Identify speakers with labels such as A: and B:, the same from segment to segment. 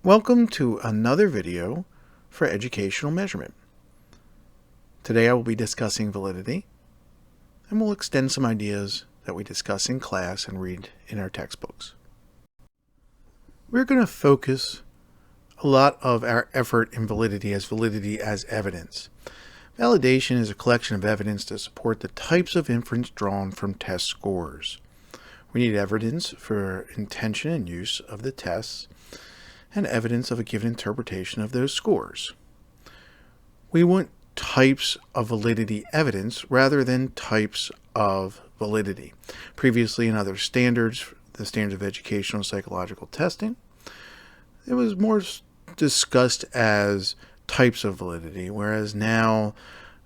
A: Welcome to another video for educational measurement. Today I will be discussing validity, and we'll extend some ideas that we discuss in class and read in our textbooks. We're going to focus a lot of our effort in validity as evidence. Validation is a collection of evidence to support the types of inference drawn from test scores. We need evidence for intention and use of the tests, and evidence of a given interpretation of those scores. We want types of validity evidence rather than types of validity. Previously in other standards, the standards of educational and psychological testing, it was more discussed as types of validity, whereas now,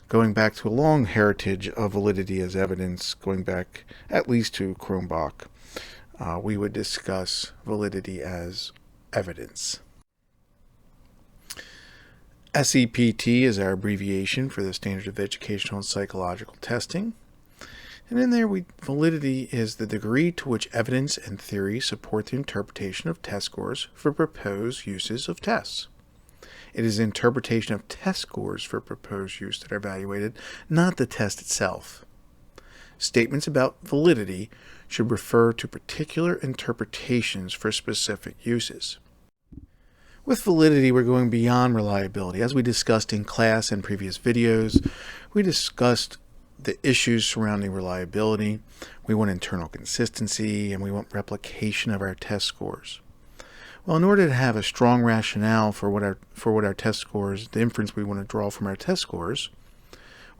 A: going back to a long heritage of validity as evidence, going back at least to Cronbach, we would discuss validity as evidence. SEPT is our abbreviation for the Standards of Educational and Psychological Testing. And in there, validity is the degree to which evidence and theory support the interpretation of test scores for proposed uses of tests. It is the interpretation of test scores for proposed use that are evaluated, not the test itself. Statements about validity should refer to particular interpretations for specific uses. With validity, we're going beyond reliability. As we discussed in class and previous videos, we discussed the issues surrounding reliability. We want internal consistency, and we want replication of our test scores. Well, in order to have a strong rationale for what our test scores, the inference we want to draw from our test scores,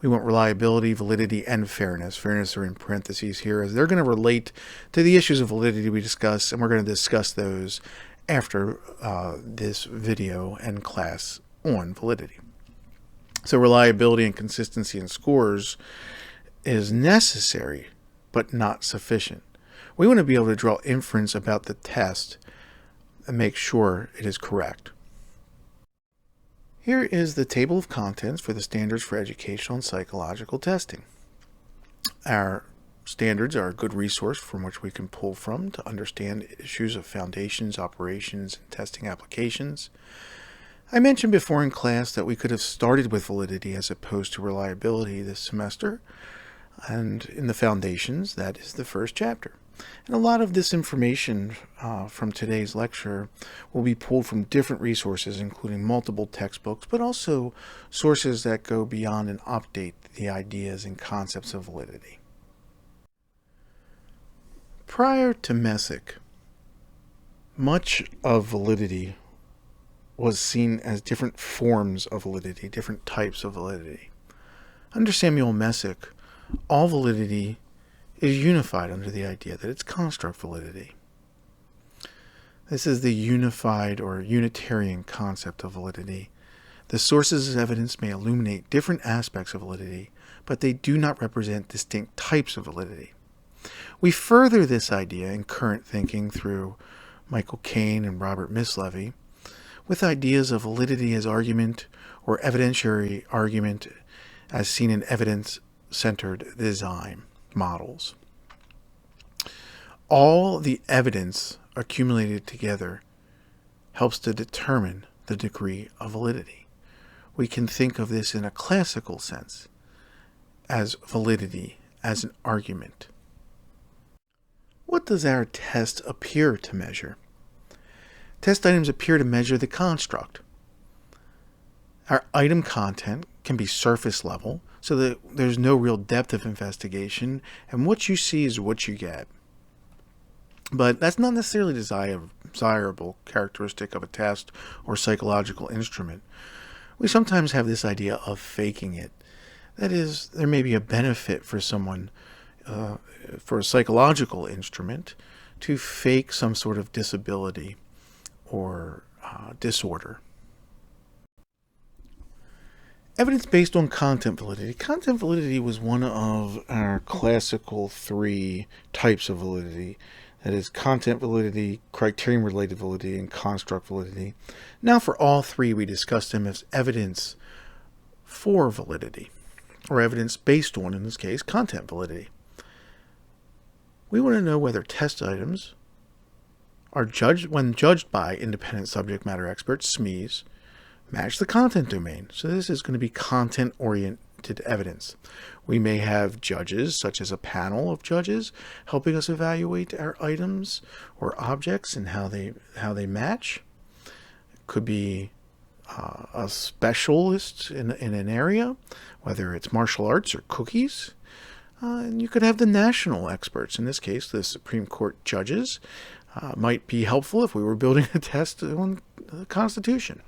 A: we want reliability, validity, and fairness. Fairness are in parentheses here, as they're going to relate to the issues of validity we discuss, and we're going to discuss those after this video and class on validity. So reliability and consistency in scores is necessary, but not sufficient. We want to be able to draw inference about the test and make sure it is correct. Here is the table of contents for the Standards for Educational and Psychological Testing. Our standards are a good resource from which we can pull from to understand issues of foundations, operations, and testing applications. I mentioned before in class that we could have started with validity as opposed to reliability this semester, and in the foundations, that is the first chapter. And a lot of this information from today's lecture will be pulled from different resources, including multiple textbooks, but also sources that go beyond and update the ideas and concepts of validity. Prior to Messick, much of validity was seen as different forms of validity, different types of validity. Under Samuel Messick, all validity is unified under the idea that it's construct validity. This is the unified or Unitarian concept of validity. The sources of evidence may illuminate different aspects of validity, but they do not represent distinct types of validity. We further this idea in current thinking through Michael Caine and Robert Mislevy with ideas of validity as argument or evidentiary argument as seen in evidence-centered design models. All the evidence accumulated together helps to determine the degree of validity. We can think of this in a classical sense as validity as an argument. What does our test appear to measure? Test items appear to measure the construct. Our item content can be surface level, so that there's no real depth of investigation, and what you see is what you get. But that's not necessarily a desirable characteristic of a test or psychological instrument. We sometimes have this idea of faking it. That is, there may be a benefit for someone, for a psychological instrument, to fake some sort of disability or disorder. Evidence based on content validity. Content validity was one of our classical three types of validity. That is content validity, criterion-related validity, and construct validity. Now for all three, we discuss them as evidence for validity, or evidence based on, in this case, content validity. We want to know whether test items are judged when judged by independent subject matter experts, SMEs, match the content domain. So this is going to be content-oriented evidence. We may have judges, such as a panel of judges, helping us evaluate our items or objects and how they match. It could be a specialist in an area, whether it's martial arts or cookies. And you could have the national experts. In this case, the Supreme Court judges might be helpful if we were building a test on the Constitution.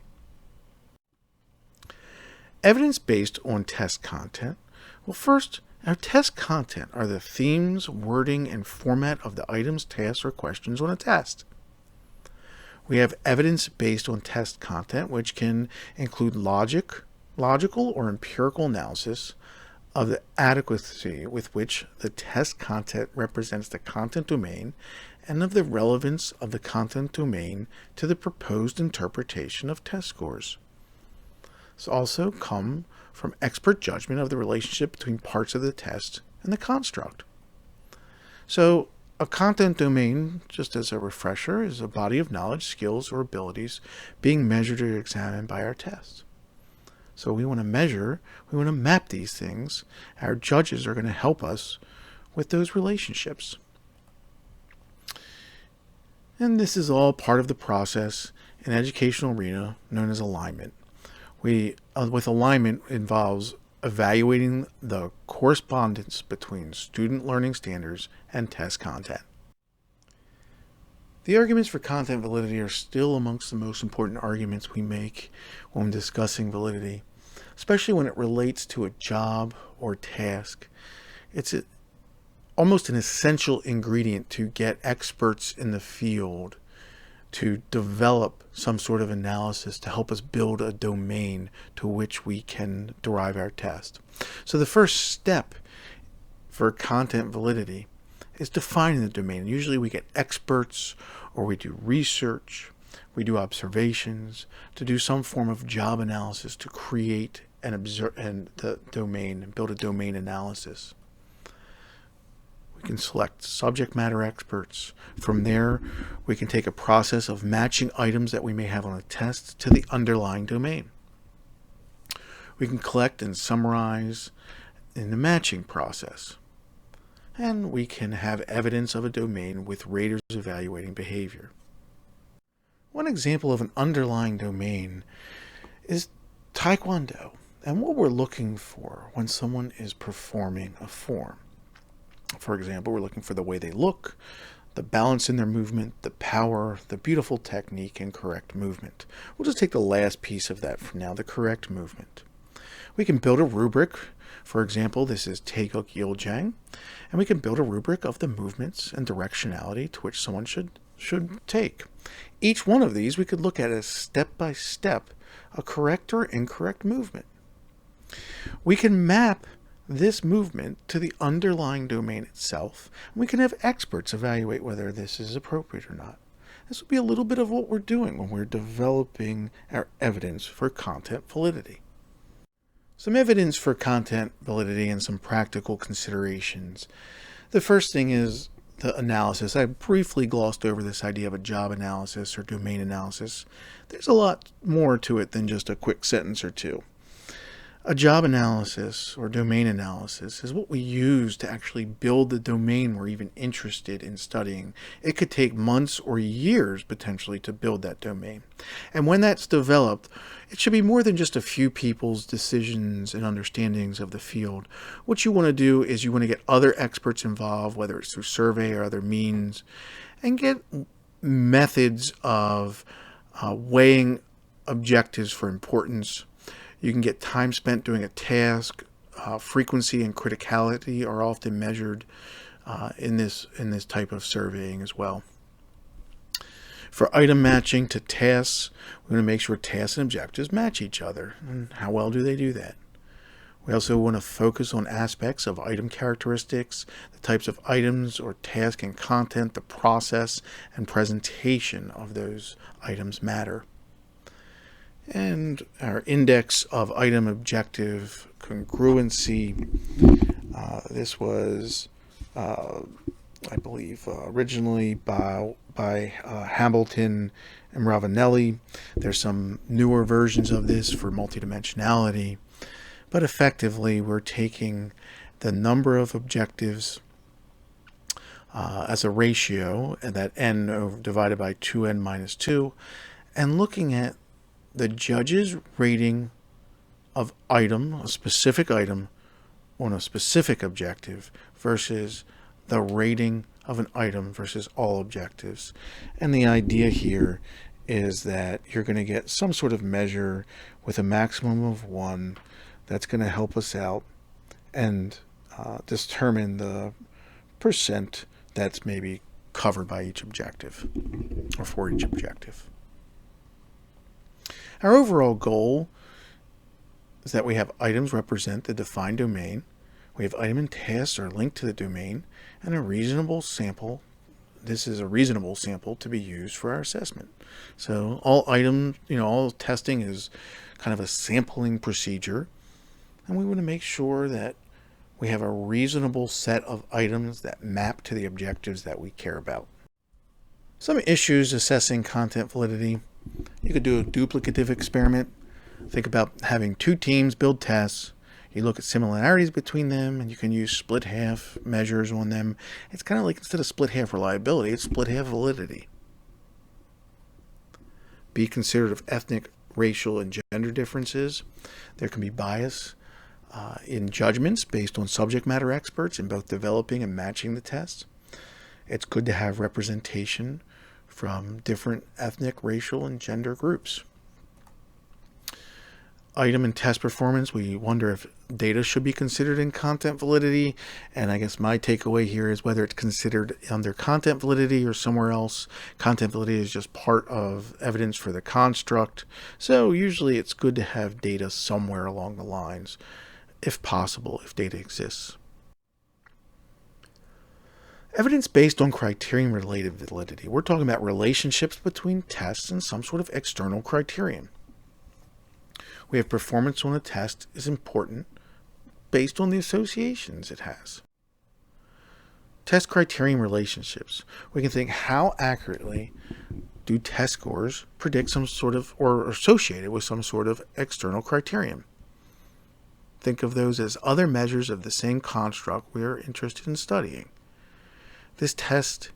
A: Evidence based on test content. Well, first, our test content are the themes, wording, and format of the items, tasks, or questions on a test. We have evidence based on test content, which can include logical or empirical analysis of the adequacy with which the test content represents the content domain and of the relevance of the content domain to the proposed interpretation of test scores. This also come from expert judgment of the relationship between parts of the test and the construct. So a content domain, just as a refresher, is a body of knowledge, skills, or abilities being measured or examined by our test. So we want to measure, we want to map these things. Our judges are going to help us with those relationships. And this is all part of the process in educational arena known as alignment. With alignment involves evaluating the correspondence between student learning standards and test content. The arguments for content validity are still amongst the most important arguments we make when discussing validity, especially when it relates to a job or task. It's almost an essential ingredient to get experts in the field to develop some sort of analysis to help us build a domain to which we can derive our test. So the first step for content validity is defining the domain. Usually we get experts or we do research, we do observations to do some form of job analysis to create and observe and the domain and build a domain analysis. We can select subject matter experts. From there, we can take a process of matching items that we may have on a test to the underlying domain. We can collect and summarize in the matching process. And we can have evidence of a domain with raters evaluating behavior. One example of an underlying domain is Taekwondo and what we're looking for when someone is performing a form. For example, we're looking for the way they look, the balance in their movement, the power, the beautiful technique, and correct movement. We'll just take the last piece of that for now, the correct movement. We can build a rubric. For example, this is Taeguk Yiljang, and we can build a rubric of the movements and directionality to which someone should take. Each one of these we could look at as step-by-step a correct or incorrect movement. We can map this movement to the underlying domain itself, and we can have experts evaluate whether this is appropriate or not. This will be a little bit of what we're doing when we're developing our evidence for content validity. Some evidence for content validity and some practical considerations. The first thing is the analysis. I briefly glossed over this idea of a job analysis or domain analysis. There's a lot more to it than just a quick sentence or two. A job analysis or domain analysis is what we use to actually build the domain we're even interested in studying. It could take months or years potentially to build that domain. And when that's developed, it should be more than just a few people's decisions and understandings of the field. What you want to do is you want to get other experts involved, whether it's through survey or other means, and get methods of weighing objectives for importance. You can get time spent doing a task. Frequency and criticality are often measured in this type of surveying as well. For item matching to tasks, we want to make sure tasks and objectives match each other. And how well do they do that? We also want to focus on aspects of item characteristics, the types of items or task and content, the process and presentation of those items matter. And our index of item objective congruency, this was, I believe, originally by by Hamilton and Ravanelli. There's some newer versions of this for multidimensionality. But effectively, we're taking the number of objectives as a ratio, and that n divided by 2n minus 2, and looking at the judge's rating of a specific item on a specific objective versus the rating of an item versus all objectives. And the idea here is that you're going to get some sort of measure with a maximum of 1 that's going to help us out and determine the percent that's maybe covered by each objective or for each objective. Our overall goal is that we have items represent the defined domain, we have item and tasks are linked to the domain, and a reasonable sample. This is a reasonable sample to be used for our assessment. So all items, all testing is kind of a sampling procedure, and we want to make sure that we have a reasonable set of items that map to the objectives that we care about. Some issues assessing content validity. You could do a duplicative experiment. Think about having 2 teams build tests. You look at similarities between them, and you can use split half measures on them. It's kind of like, instead of split half reliability, it's split half validity. Be considerate of ethnic, racial, and gender differences. There can be bias in judgments based on subject matter experts in both developing and matching the tests. It's good to have representation from different ethnic, racial, and gender groups. Item and test performance, we wonder if data should be considered in content validity, and I guess my takeaway here is whether it's considered under content validity or somewhere else. Content validity is just part of evidence for the construct, so usually it's good to have data somewhere along the lines, if possible, if data exists. Evidence based on criterion-related validity. We're talking about relationships between tests and some sort of external criterion. We have performance on a test is important based on the associations it has. Test criterion relationships. We can think, how accurately do test scores predict some sort of, or associated with some sort of external criterion? Think of those as other measures of the same construct we are interested in studying. This test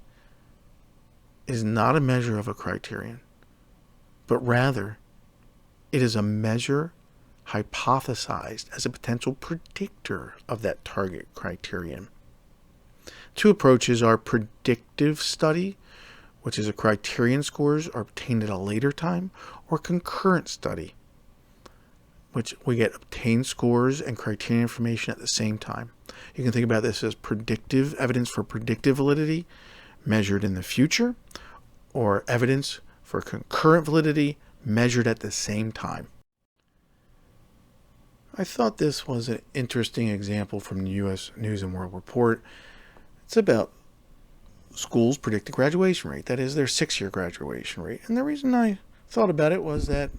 A: is not a measure of a criterion, but rather it is a measure hypothesized as a potential predictor of that target criterion. 2 approaches are predictive study, which is a criterion scores are obtained at a later time, or concurrent study, which we get obtained scores and criterion information at the same time. You can think about this as predictive evidence for predictive validity measured in the future, or evidence for concurrent validity measured at the same time. I thought this was an interesting example from the U.S. News and World Report. It's about schools' predicted graduation rate, that is their 6-year graduation rate. And the reason I thought about it was that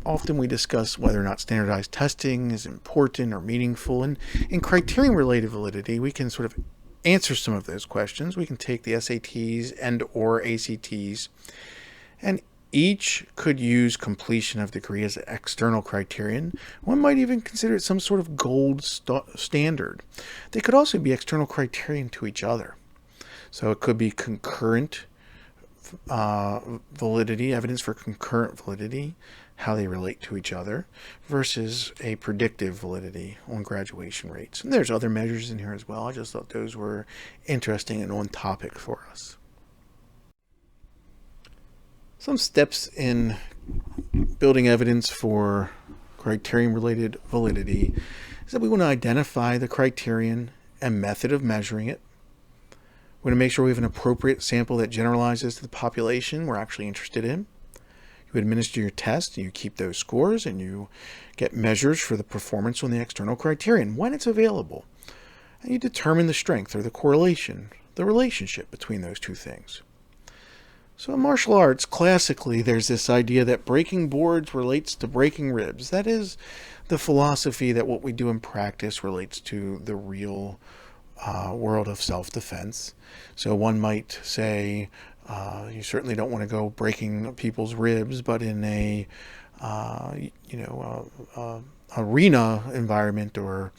A: often we discuss whether or not standardized testing is important or meaningful. And in criterion-related validity, we can sort of answer some of those questions. We can take the SATs and or ACTs, and each could use completion of degree as an external criterion. One might even consider it some sort of gold standard. They could also be external criterion to each other. So it could be concurrent validity, evidence for concurrent validity, how they relate to each other, versus a predictive validity on graduation rates. And there's other measures in here as well. I just thought those were interesting and on topic for us. Some steps in building evidence for criterion-related validity is that we want to identify the criterion and method of measuring it. We want to make sure we have an appropriate sample that generalizes to the population we're actually interested in. You administer your test, and you keep those scores, and you get measures for the performance on the external criterion when it's available. And you determine the strength or the correlation, the relationship between those 2 things. So in martial arts, classically, there's this idea that breaking boards relates to breaking ribs. That is the philosophy that what we do in practice relates to the real world of self-defense. So one might say You certainly don't want to go breaking people's ribs, but in a arena environment or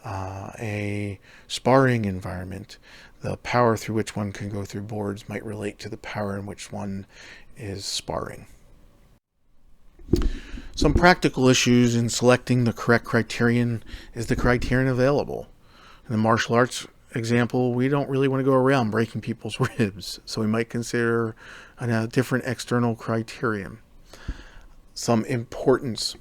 A: a sparring environment, the power through which one can go through boards might relate to the power in which one is sparring. Some practical issues in selecting the correct criterion is the criterion available. In the martial arts example, we don't really want to go around breaking people's ribs, so we might consider a different external criterion. Some importance.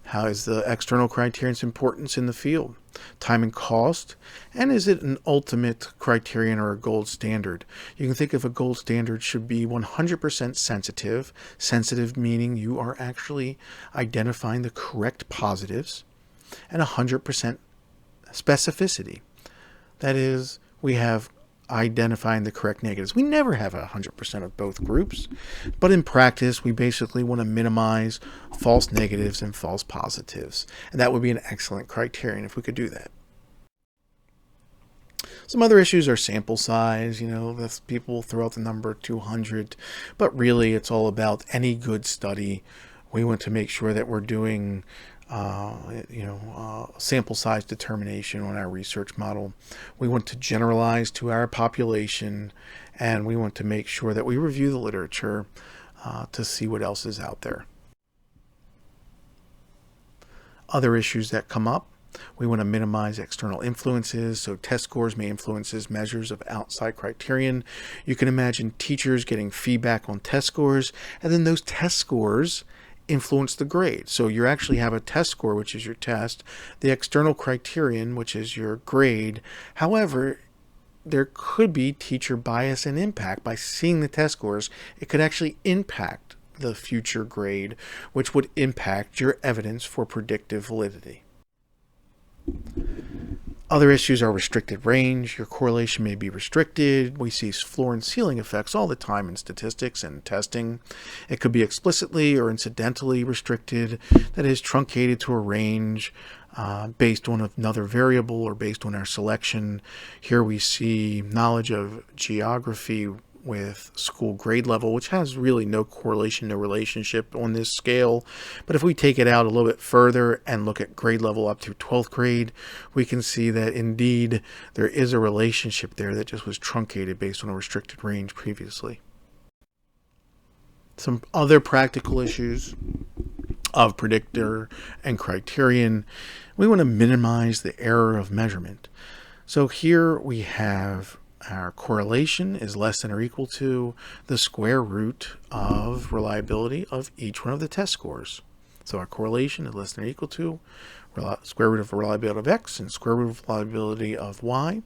A: How is the external criterion's importance in the field? Time and cost, and is it an ultimate criterion or a gold standard? You can think of a gold standard should be 100% sensitive. Sensitive meaning you are actually identifying the correct positives, and 100% specificity. That is, we have identifying the correct negatives. We never have 100% of both groups, but in practice, we basically want to minimize false negatives and false positives, and that would be an excellent criterion if we could do that. Some other issues are sample size. The people throw out the number 200, but really it's all about any good study. We want to make sure that we're doing sample size determination on our research model. We want to generalize to our population, and we want to make sure that we review the literature to see what else is out there. Other issues that come up, we want to minimize external influences, so test scores may influence measures of outside criterion. You can imagine teachers getting feedback on test scores, and then those test scores influence the grade. So you actually have a test score, which is your test, the external criterion, which is your grade. However, there could be teacher bias and impact. By seeing the test scores, it could actually impact the future grade, which would impact your evidence for predictive validity. Other issues are restricted range. Your correlation may be restricted. We see floor and ceiling effects all the time in statistics and testing. It could be explicitly or incidentally restricted, that is, truncated to a range based on another variable or based on our selection. Here we see knowledge of geography with school grade level, which has really no correlation, no relationship on this scale. But if we take it out a little bit further and look at grade level up through 12th grade, we can see that indeed there is a relationship there that just was truncated based on a restricted range previously. Some other practical issues of predictor and criterion. We want to minimize the error of measurement. So here we have our correlation is less than or equal to the square root of reliability of each one of the test scores. So our correlation is less than or equal to square root of reliability of X and square root of reliability of Y.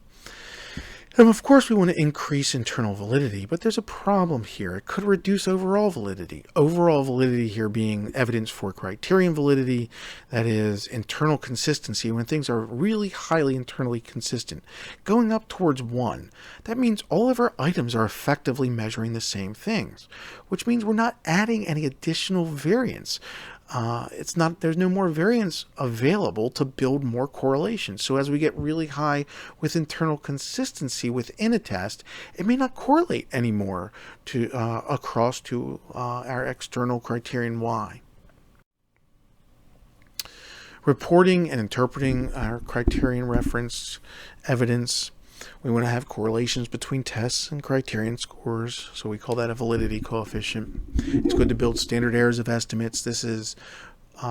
A: And of course we want to increase internal validity, but there's a problem here. It could reduce overall validity. Overall validity here being evidence for criterion validity, that is internal consistency when things are really highly internally consistent. Going up towards 1, that means all of our items are effectively measuring the same things, which means we're not adding any additional variance. There's no more variance available to build more correlation. So as we get really high with internal consistency within a test, it may not correlate anymore to across to our external criterion Y. Reporting and interpreting our criterion reference evidence. We want to have correlations between tests and criterion scores, so we call that a validity coefficient. It's good to build standard errors of estimates. This is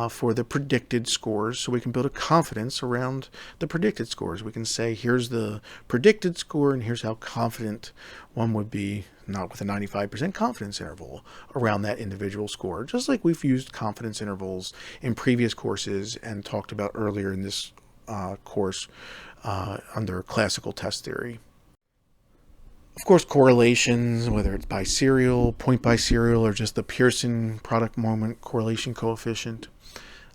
A: for the predicted scores, so we can build a confidence around the predicted scores. We can say, here's the predicted score, and here's how confident one would be, not with a 95% confidence interval around that individual score, just like we've used confidence intervals in previous courses and talked about earlier in this course under classical test theory. Of course, correlations, whether it's biserial, point biserial, or just the Pearson product moment correlation coefficient.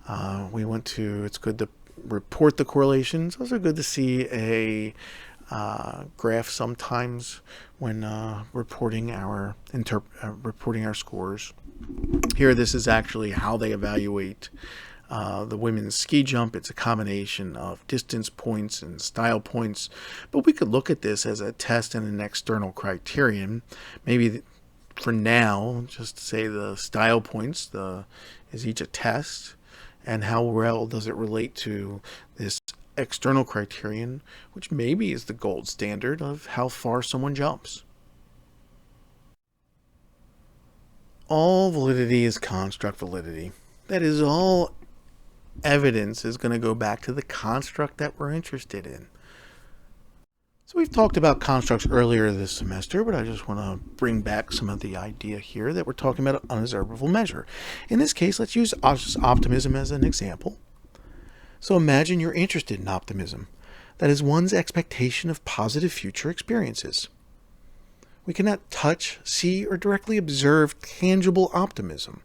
A: It's good to report the correlations. It's also good to see a graph sometimes when reporting our scores. Here, this is actually how they evaluate the women's ski jump. It's a combination of distance points and style points, but we could look at this as a test and an external criterion. Maybe for now, just to say the style points, is each a test, and how well does it relate to this external criterion, which maybe is the gold standard of how far someone jumps. All validity is construct validity. That is, all evidence is going to go back to the construct that we're interested in. So we've talked about constructs earlier this semester, but I just want to bring back some of the idea here that we're talking about an unobservable measure. In this case, let's use optimism as an example. So imagine you're interested in optimism. That is one's expectation of positive future experiences. We cannot touch, see, or directly observe tangible optimism.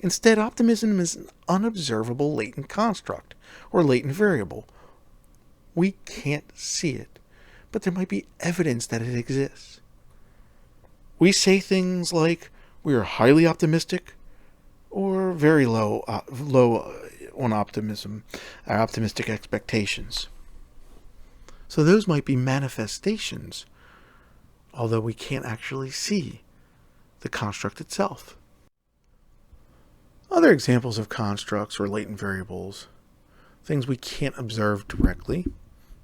A: Instead, optimism is an unobservable latent construct, or latent variable. We can't see it, but there might be evidence that it exists. We say things like, we are highly optimistic, or very low on optimism, our optimistic expectations. So those might be manifestations, although we can't actually see the construct itself. Other examples of constructs or latent variables, things we can't observe directly: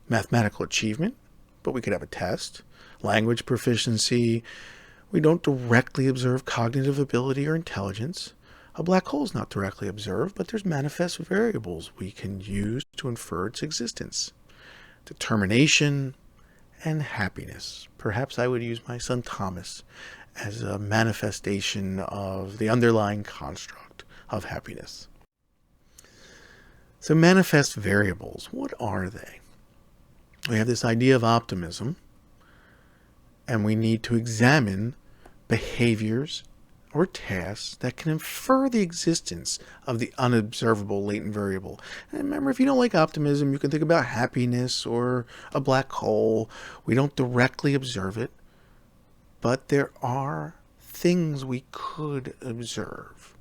A: mathematical achievement, but we could have a test; language proficiency, we don't directly observe cognitive ability or intelligence. A black hole is not directly observed, but there's manifest variables we can use to infer its existence: determination and happiness. Perhaps I would use my son Thomas as a manifestation of the underlying construct of happiness. So manifest variables, what are they? We have this idea of optimism, and we need to examine behaviors or tasks that can infer the existence of the unobservable latent variable. And remember, if you don't like optimism, you can think about happiness or a black hole. We don't directly observe it, but there are things we could observe.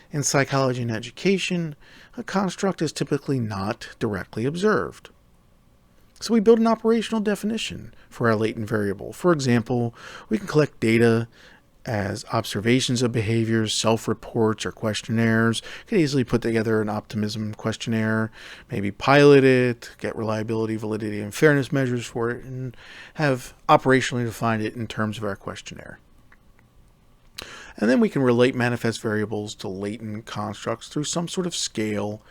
A: In psychology and education, a construct is typically not directly observed. So we build an operational definition for our latent variable. For example, we can collect data as observations of behaviors, self-reports, or questionnaires. You could easily put together an optimism questionnaire, maybe pilot it, get reliability, validity, and fairness measures for it, and have operationally defined it in terms of our questionnaire. And then we can relate manifest variables to latent constructs through some sort of scale.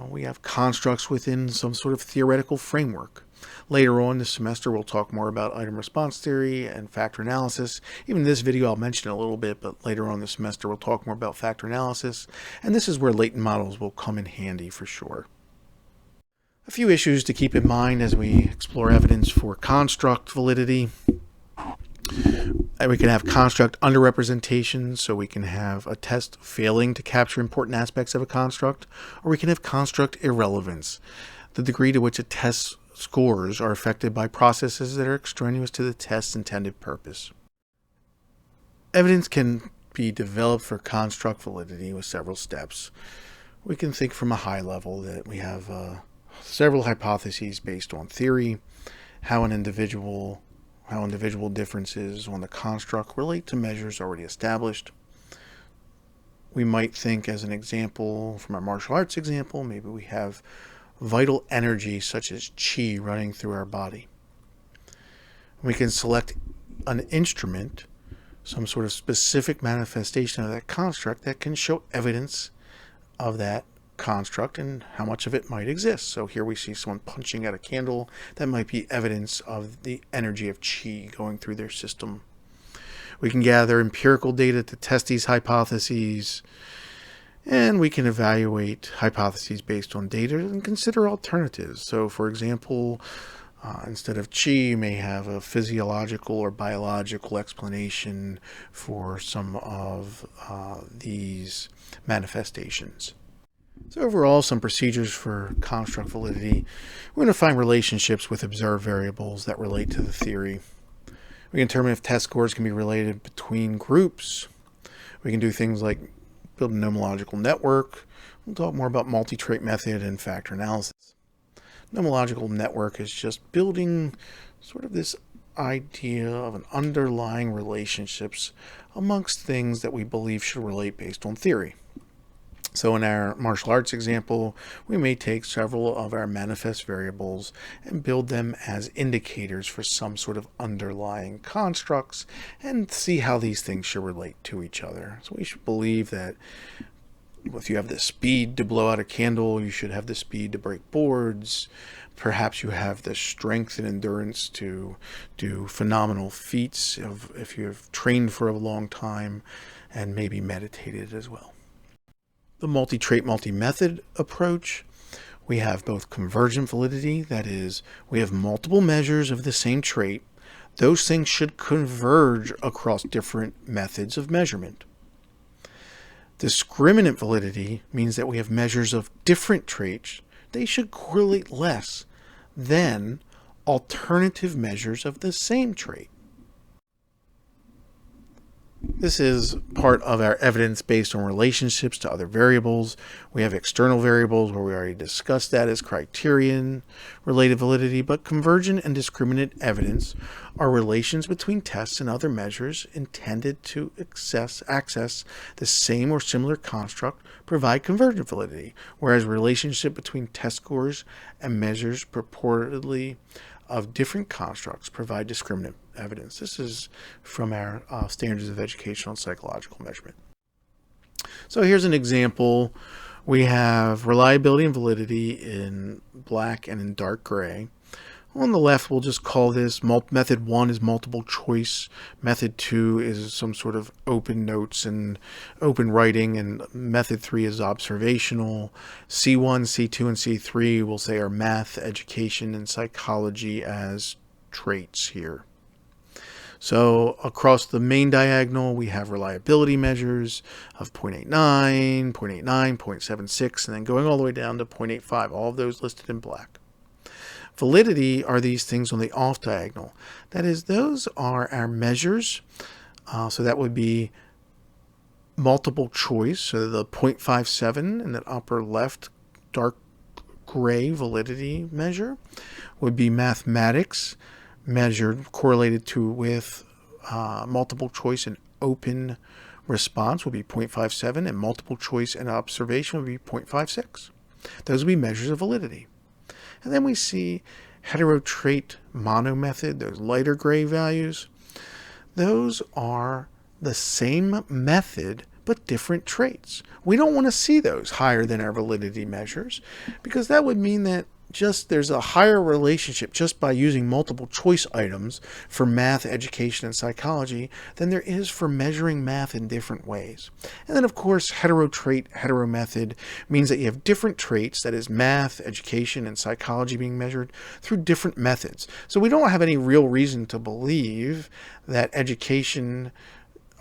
A: We have constructs within some sort of theoretical framework. Later on this semester, we'll talk more about item response theory and factor analysis. Even in this video, I'll mention it a little bit, but later on this semester, we'll talk more about factor analysis. And this is where latent models will come in handy for sure. A few issues to keep in mind as we explore evidence for construct validity. We can have construct underrepresentation, so we can have a test failing to capture important aspects of a construct, or we can have construct irrelevance, the degree to which a test's scores are affected by processes that are extraneous to the test's intended purpose. Evidence can be developed for construct validity with several steps. We can think from a high level that we have several hypotheses based on theory, how individual differences on the construct relate to measures already established. We might think, as an example, from our martial arts example, maybe we have vital energy such as chi running through our body. We can select an instrument, some sort of specific manifestation of that construct that can show evidence of that construct and how much of it might exist. So here we see someone punching at a candle. That might be evidence of the energy of chi going through their system. We can gather empirical data to test these hypotheses, and we can evaluate hypotheses based on data and consider alternatives. So for example, instead of chi, you may have a physiological or biological explanation for some of these manifestations. So overall, some procedures for construct validity. We're going to find relationships with observed variables that relate to the theory. We can determine if test scores can be related between groups. We can do things like build a nomological network. We'll talk more about multi-trait method and factor analysis. Nomological network is just building sort of this idea of an underlying relationships amongst things that we believe should relate based on theory. So in our martial arts example, we may take several of our manifest variables and build them as indicators for some sort of underlying constructs and see how these things should relate to each other. So we should believe that if you have the speed to blow out a candle, you should have the speed to break boards. Perhaps you have the strength and endurance to do phenomenal feats if you have trained for a long time and maybe meditated as well. The multi-trait, multi-method approach, we have both convergent validity, that is, we have multiple measures of the same trait. Those things should converge across different methods of measurement. Discriminant validity means that we have measures of different traits. They should correlate less than alternative measures of the same trait. This is part of our evidence based on relationships to other variables. We have external variables where we already discussed that as criterion related validity, but convergent and discriminant evidence are relations between tests and other measures intended to access the same or similar construct, provide convergent validity, whereas relationship between test scores and measures purportedly of different constructs provide discriminant evidence. This is from our standards of educational and psychological measurement. So here's an example. We have reliability and validity in black and in dark gray. On the left, we'll just call this method 1 is multiple choice. Method 2 is some sort of open notes and open writing. And method 3 is observational. C1, C2, and C3 we'll say are math, education, and psychology as traits here. So across the main diagonal, we have reliability measures of 0.89, 0.89, 0.76, and then going all the way down to 0.85, all of those listed in black. Validity are these things on the off diagonal. That is, those are our measures. So that would be multiple choice. So the 0.57 in that upper left dark gray validity measure would be mathematics measured, correlated with multiple choice and open response would be 0.57, and multiple choice and observation would be 0.56. Those would be measures of validity. And then we see heterotrait mono method, those lighter gray values. Those are the same method, but different traits. We don't want to see those higher than our validity measures because that would mean that there's a higher relationship just by using multiple choice items for math, education, and psychology than there is for measuring math in different ways. And then, of course, heterotrait, heteromethod means that you have different traits, that is math, education, and psychology being measured through different methods. So we don't have any real reason to believe that education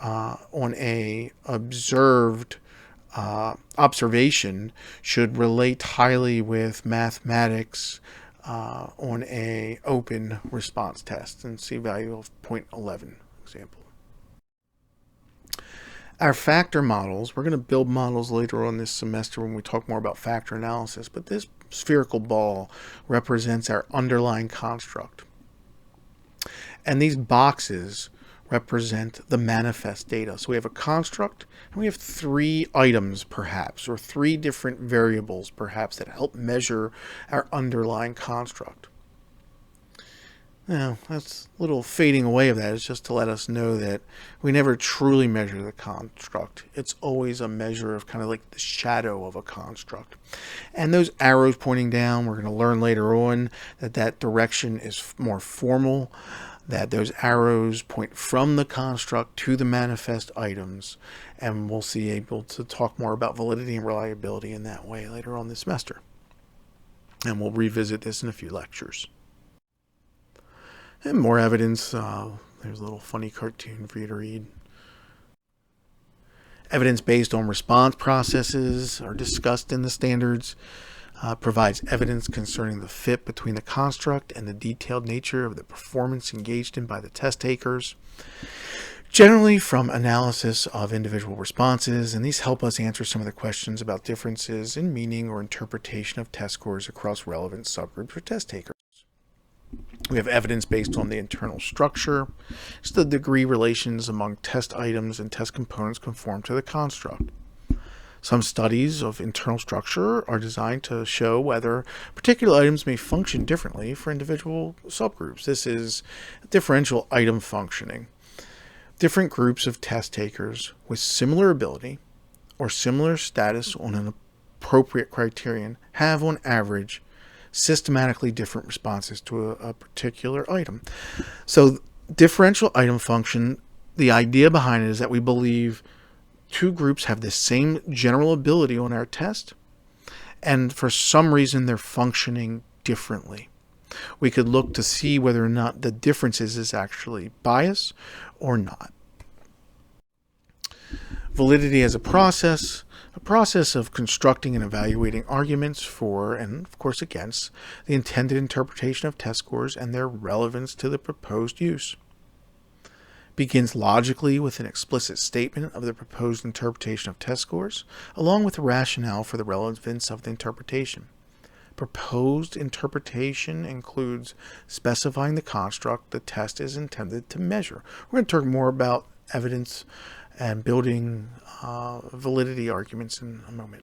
A: on a observed observation should relate highly with mathematics on a open response test, and C value of 0.11 example. Our factor models, we're going to build models later on this semester when we talk more about factor analysis, but this spherical ball represents our underlying construct. And these boxes represent the manifest data. So we have a construct and we have 3 items perhaps, or 3 different variables perhaps that help measure our underlying construct. Now, that's a little fading away of that. It's just to let us know that we never truly measure the construct. It's always a measure of kind of like the shadow of a construct. And those arrows pointing down, we're going to learn later on that direction is more formal, that those arrows point from the construct to the manifest items, and we'll be able to talk more about validity and reliability in that way later on this semester. And we'll revisit this in a few lectures. And more evidence, there's a little funny cartoon for you to read. Evidence based on response processes are discussed in the standards. Provides evidence concerning the fit between the construct and the detailed nature of the performance engaged in by the test takers, generally from analysis of individual responses, and these help us answer some of the questions about differences in meaning or interpretation of test scores across relevant subgroups or test takers. We have evidence based on the internal structure. It's the degree relations among test items and test components conform to the construct. Some studies of internal structure are designed to show whether particular items may function differently for individual subgroups. This is differential item functioning. Different groups of test takers with similar ability or similar status on an appropriate criterion have, on average, systematically different responses to a particular item. So differential item function, the idea behind it is that we believe two groups have the same general ability on our test, and for some reason they're functioning differently. We could look to see whether or not the differences is actually bias or not. Validity as a process of constructing and evaluating arguments for and, of course, against the intended interpretation of test scores and their relevance to the proposed use. Begins logically with an explicit statement of the proposed interpretation of test scores, along with the rationale for the relevance of the interpretation. Proposed interpretation includes specifying the construct the test is intended to measure. We're going to talk more about evidence and building validity arguments in a moment.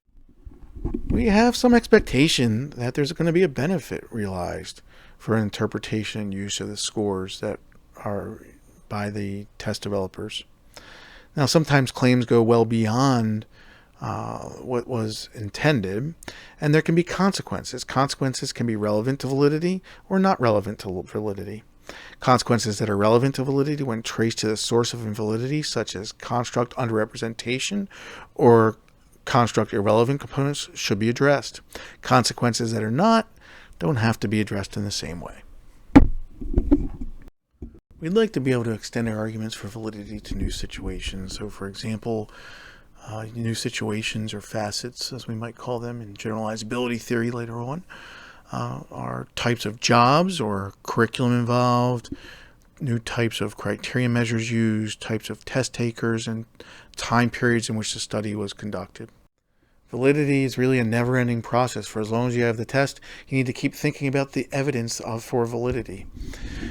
A: We have some expectation that there's going to be a benefit realized for an interpretation and use of the scores that are by the test developers. Now, sometimes claims go well beyond what was intended, and there can be consequences. Consequences can be relevant to validity or not relevant to validity. Consequences that are relevant to validity when traced to the source of invalidity, such as construct underrepresentation or construct irrelevant components, should be addressed. Consequences that are not don't have to be addressed in the same way. We'd like to be able to extend our arguments for validity to new situations. So, for example, new situations or facets, as we might call them in generalizability theory later on, are types of jobs or curriculum involved, new types of criteria measures used, types of test takers, and time periods in which the study was conducted. Validity is really a never-ending process. For as long as you have the test, you need to keep thinking about the evidence for validity.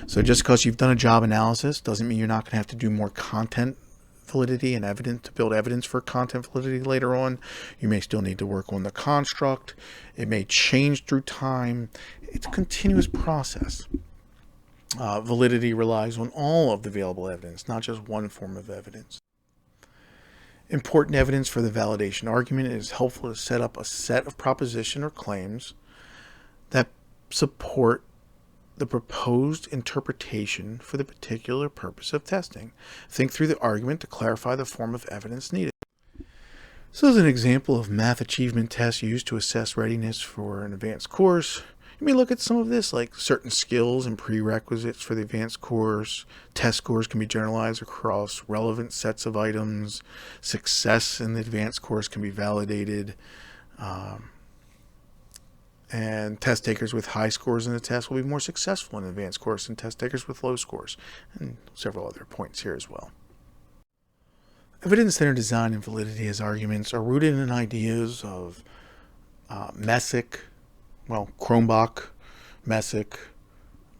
A: So just because you've done a job analysis doesn't mean you're not going to have to do more content validity and evidence to build evidence for content validity later on. You may still need to work on the construct. It may change through time. It's a continuous process. Validity relies on all of the available evidence, not just one form of evidence. Important evidence for the validation argument is helpful to set up a set of proposition or claims that support the proposed interpretation for the particular purpose of testing. Think through the argument to clarify the form of evidence needed. So as an example of math achievement tests used to assess readiness for an advanced course, you may look at some of this, like certain skills and prerequisites for the advanced course. Test scores can be generalized across relevant sets of items. Success in the advanced course can be validated. And test takers with high scores in the test will be more successful in an advanced course than test takers with low scores. And several other points here as well. Evidence-centered design and validity as arguments are rooted in ideas of Messick, Cronbach, Messick,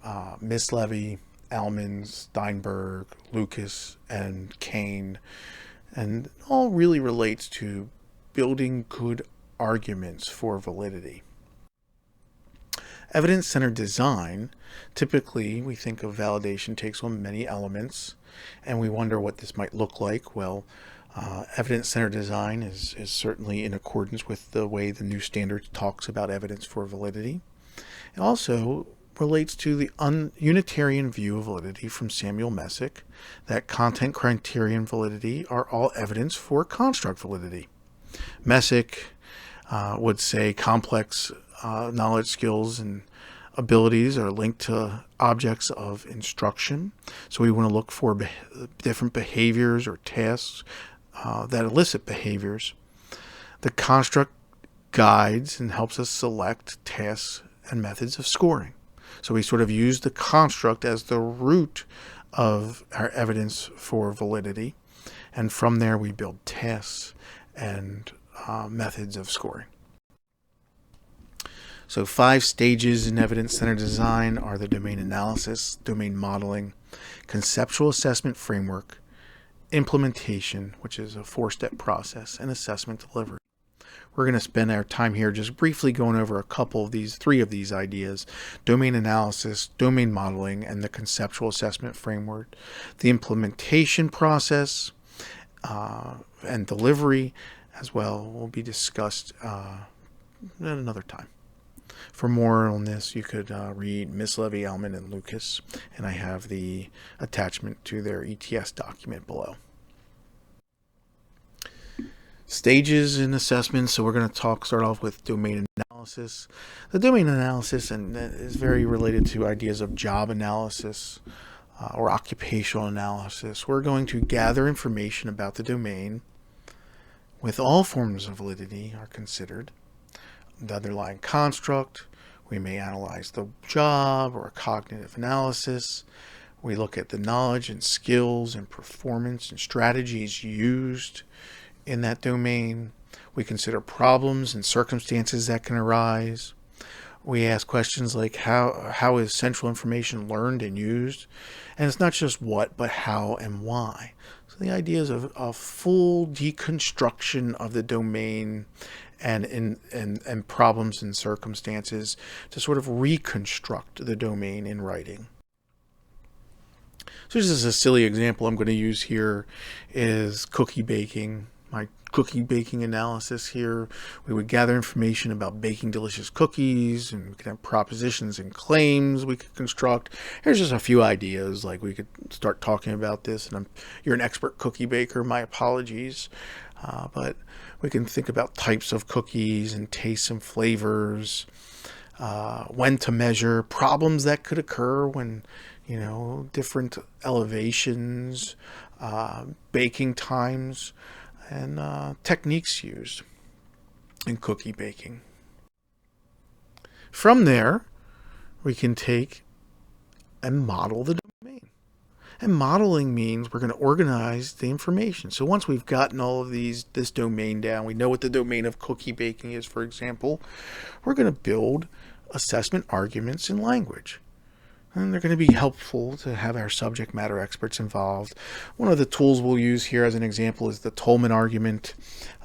A: Mislevy, Almond, Steinberg, Lucas, and Kane, and all really relates to building good arguments for validity. Evidence-centered design, typically we think of validation takes on many elements, and we wonder what this might look like. Well, evidence-centered design is certainly in accordance with the way the new standard talks about evidence for validity. It also relates to the Unitarian view of validity from Samuel Messick, that content criterion validity are all evidence for construct validity. Messick would say complex knowledge, skills, and abilities are linked to objects of instruction. So we want to look for different behaviors or tasks that elicit behaviors. The construct guides and helps us select tasks and methods of scoring. So we sort of use the construct as the root of our evidence for validity. And from there we build tasks and methods of scoring. So 5 stages in evidence-centered design are the domain analysis, domain modeling, conceptual assessment framework, implementation, which is a 4-step process, and assessment delivery. We're going to spend our time here just briefly going over a couple of these, 3 of these ideas: domain analysis, domain modeling, and the conceptual assessment framework. The implementation process and delivery as well will be discussed at another time. For more on this, you could read Miss Levy, Elman, and Lucas, and I have the attachment to their ETS document below. Stages in assessment. So we're going to start off with domain analysis. The domain analysis is very related to ideas of job analysis or occupational analysis. We're going to gather information about the domain with all forms of validity are considered. The underlying construct, we may analyze the job or a cognitive analysis. We look at the knowledge and skills and performance and strategies used in that domain. We consider problems and circumstances that can arise. We ask questions like how is central information learned and used? And it's not just what, but how and why. So the idea is of a full deconstruction of the domain and problems and circumstances to sort of reconstruct the domain in writing. So just as a silly example I'm going to use here is cookie baking. My cookie baking analysis here, we would gather information about baking delicious cookies, and we could have propositions and claims we could construct. Here's just a few ideas, like we could start talking about this, and you're an expert cookie baker, my apologies, but we can think about types of cookies and tastes and flavors, when to measure, problems that could occur when, different elevations, baking times, and techniques used in cookie baking. From there, we can take and model the domain. And modeling means we're going to organize the information. So once we've gotten all of this domain down, we know what the domain of cookie baking is, for example, we're going to build assessment arguments in language. And they're going to be helpful to have our subject matter experts involved. One of the tools we'll use here as an example is the Tolman argument.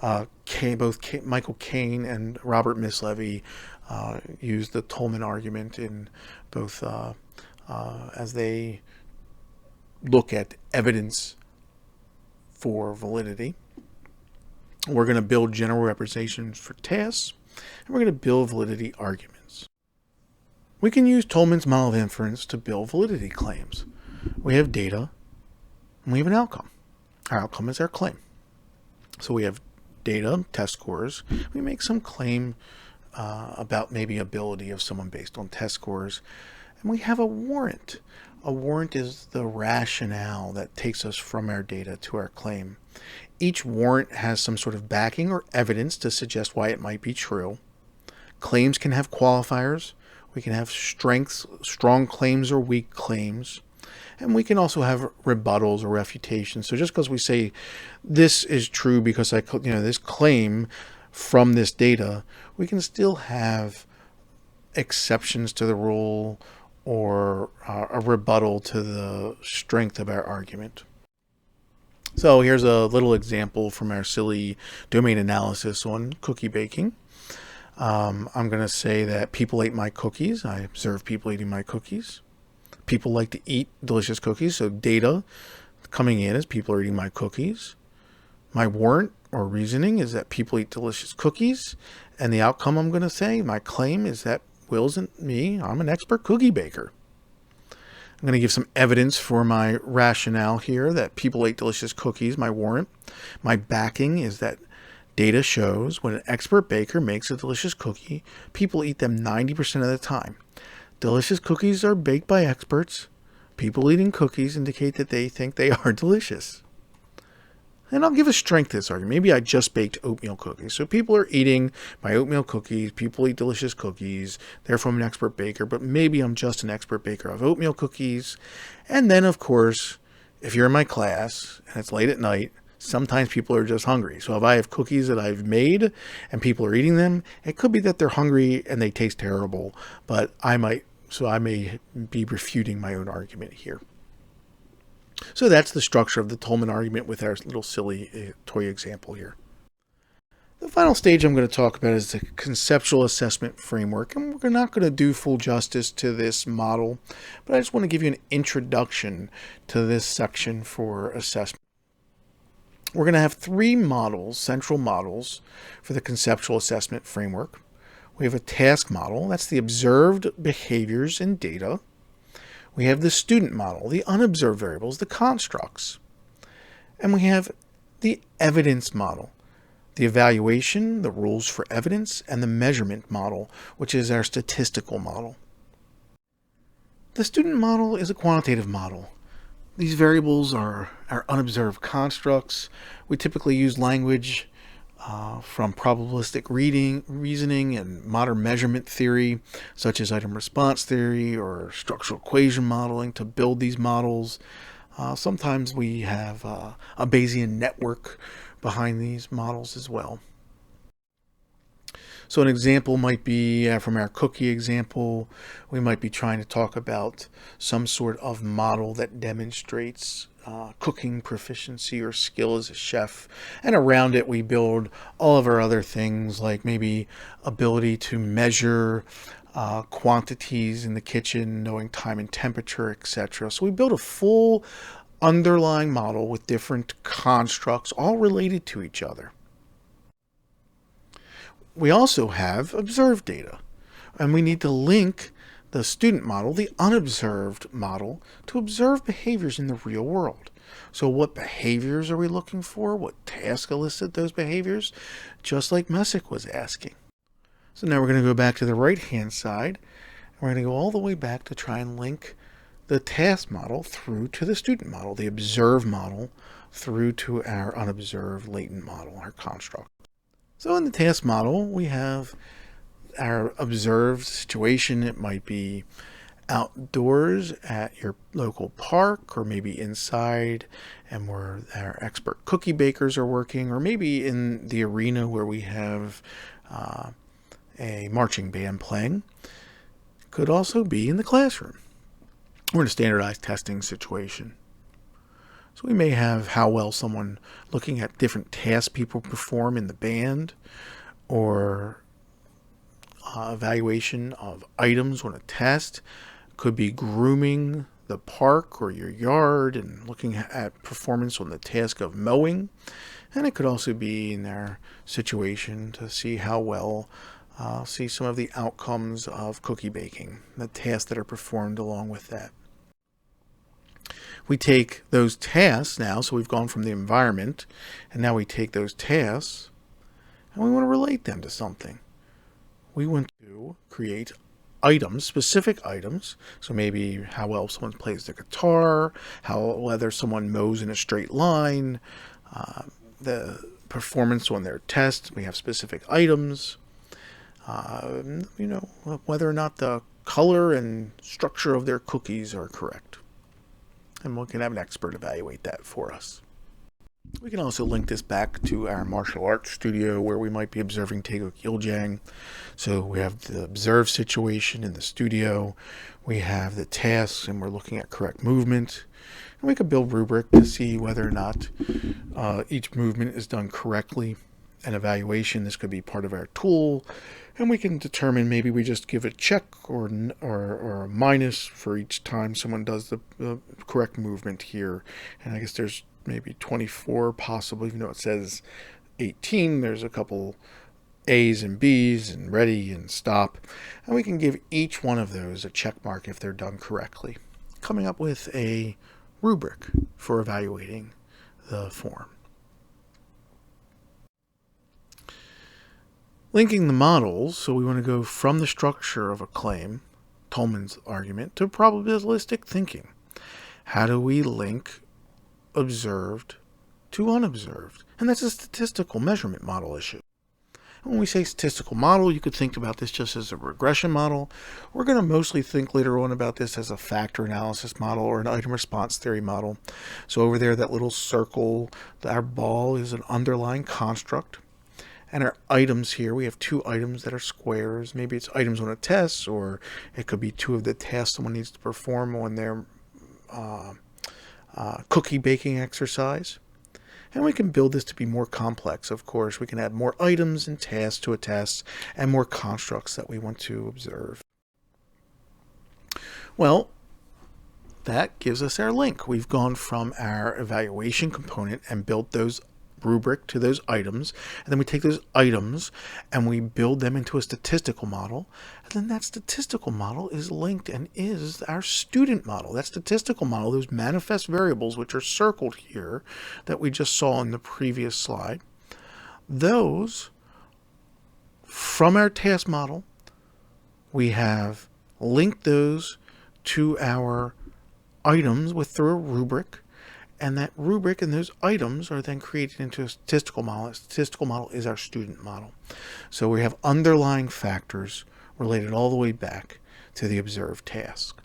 A: Both Michael Caine and Robert Mislevy used the Tolman argument in both as they look at evidence for validity. We're going to build general representations for tasks, and we're going to build validity arguments. We can use Tolman's model of inference to build validity claims. We have data, and we have an outcome. Our outcome is our claim. So we have data, test scores. We make some claim about maybe ability of someone based on test scores. And we have a warrant. A warrant is the rationale that takes us from our data to our claim. Each warrant has some sort of backing or evidence to suggest why it might be true. Claims can have qualifiers. We can have strong claims or weak claims. And we can also have rebuttals or refutations. So just because we say this is true because this claim from this data, we can still have exceptions to the rule or a rebuttal to the strength of our argument. So here's a little example from our silly domain analysis on cookie baking. I'm going to say that people ate my cookies. I observed people eating my cookies. People like to eat delicious cookies, so data coming in is people are eating my cookies. My warrant or reasoning is that people eat delicious cookies, and the outcome I'm going to say, my claim is that Will isn't me. I'm an expert cookie baker. I'm going to give some evidence for my rationale here that people ate delicious cookies, my warrant. My backing is that data shows when an expert baker makes a delicious cookie, people eat them 90% of the time. Delicious cookies are baked by experts. People eating cookies indicate that they think they are delicious. And I'll give a strength to this argument. Maybe I just baked oatmeal cookies. So people are eating my oatmeal cookies. People eat delicious cookies. Therefore, I'm an expert baker. But maybe I'm just an expert baker of oatmeal cookies. And then, of course, if you're in my class and it's late at night, Sometimes people are just hungry. So if I have cookies that I've made and people are eating them, it could be that they're hungry and they taste terrible, but I may be refuting my own argument here. So that's the structure of the Tolman argument with our little silly toy example here. The final stage I'm going to talk about is the conceptual assessment framework, and we're not going to do full justice to this model, but I just want to give you an introduction to this section for assessment. We're going to have three models, central models, for the conceptual assessment framework. We have a task model, that's the observed behaviors and data. We have the student model, the unobserved variables, the constructs. And we have the evidence model, the evaluation, the rules for evidence, and the measurement model, which is our statistical model. The student model is a quantitative model. These variables are our unobserved constructs. We typically use language from probabilistic reasoning and modern measurement theory, such as item response theory or structural equation modeling, to build these models. Sometimes we have a Bayesian network behind these models as well. So an example might be from our cookie example, we might be trying to talk about some sort of model that demonstrates cooking proficiency or skill as a chef. And around it, we build all of our other things, like maybe ability to measure quantities in the kitchen, knowing time and temperature, etc. So we build a full underlying model with different constructs, all related to each other. We also have observed data, and we need to link the student model, the unobserved model, to observe behaviors in the real world. So what behaviors are we looking for? What task elicit those behaviors? Just like Messick was asking. So now we're going to go back to the right-hand side, and we're going to go all the way back to try and link the task model through to the student model, the observed model through to our unobserved latent model, our construct. So in the task model, we have our observed situation. It might be outdoors at your local park, or maybe inside and where our expert cookie bakers are working, or maybe in the arena where we have a marching band playing. Could also be in the classroom. We're in a standardized testing situation. So we may have how well someone looking at different tasks people perform in the band, or evaluation of items on a test. Could be grooming the park or your yard and looking at performance on the task of mowing. And it could also be in their situation to see how well, see some of the outcomes of cookie baking, the tasks that are performed along with that. We take those tasks now, so we've gone from the environment, and now we take those tasks and we want to relate them to something. We want to create items, specific items. So maybe how well someone plays the guitar, whether someone mows in a straight line, the performance on their test. We have specific items. Whether or not the color and structure of their cookies are correct. And we can have an expert evaluate that for us. We can also link this back to our martial arts studio where we might be observing Taego Gyiljang. So we have the observed situation in the studio. We have the tasks, and we're looking at correct movement. And we could build rubric to see whether or not each movement is done correctly. An evaluation, this could be part of our tool. And we can determine, maybe we just give a check or a minus for each time someone does the correct movement here. And I guess there's maybe 24 possible, even though it says 18. There's a couple A's and B's and ready and stop. And we can give each one of those a check mark if they're done correctly, coming up with a rubric for evaluating the form. Linking the models, so we want to go from the structure of a claim, Tolman's argument, to probabilistic thinking. How do we link observed to unobserved? And that's a statistical measurement model issue. When we say statistical model, you could think about this just as a regression model. We're going to mostly think later on about this as a factor analysis model or an item response theory model. So over there, that little circle, our ball is an underlying construct. And our items here, we have two items that are squares. Maybe it's items on a test, or it could be two of the tasks someone needs to perform on their cookie baking exercise. And we can build this to be more complex, of course. We can add more items and tasks to a test and more constructs that we want to observe. Well, that gives us our link. We've gone from our evaluation component and built those rubric to those items, and then we take those items and we build them into a statistical model, and then that statistical model is linked and is our student model. That statistical model, those manifest variables which are circled here that we just saw in the previous slide, those from our task model, we have linked those to our items through a rubric. And that rubric and those items are then created into a statistical model. A statistical model is our student model. So we have underlying factors related all the way back to the observed task.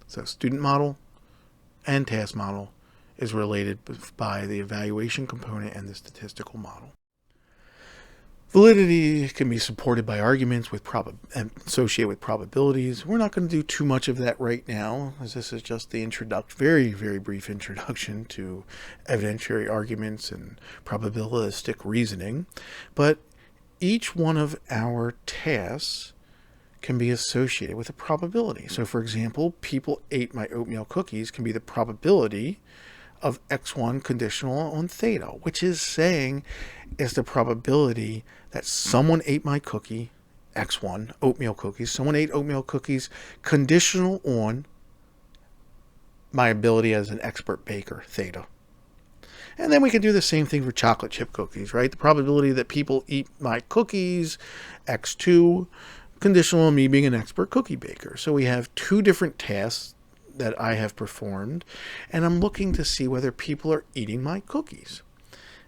A: So student model and task model is related by the evaluation component and the statistical model. Validity can be supported by arguments and associated with probabilities. We're not going to do too much of that right now, as this is just the very, very brief introduction to evidentiary arguments and probabilistic reasoning. But each one of our tasks can be associated with a probability. So, for example, people ate my oatmeal cookies can be the probability of x1 conditional on theta, which is saying is the probability that someone ate my cookie, x1, oatmeal cookies, someone ate oatmeal cookies conditional on my ability as an expert baker, theta. And then we can do the same thing for chocolate chip cookies, right? The probability that people eat my cookies, x2, conditional on me being an expert cookie baker. So we have two different tasks that I have performed, and I'm looking to see whether people are eating my cookies.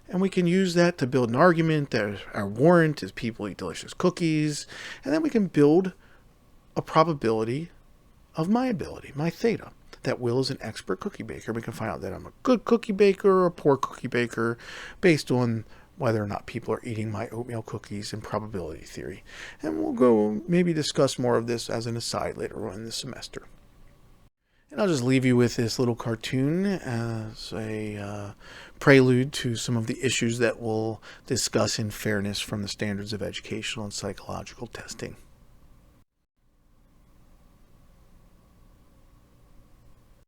A: And we can use that to build an argument that our warrant is people eat delicious cookies, and then we can build a probability of my ability, my theta, that Will is an expert cookie baker. We can find out that I'm a good cookie baker or a poor cookie baker based on whether or not people are eating my oatmeal cookies in probability theory. And we'll go maybe discuss more of this as an aside later on in the semester. And I'll just leave you with this little cartoon as a prelude to some of the issues that we'll discuss in fairness from the standards of educational and psychological testing.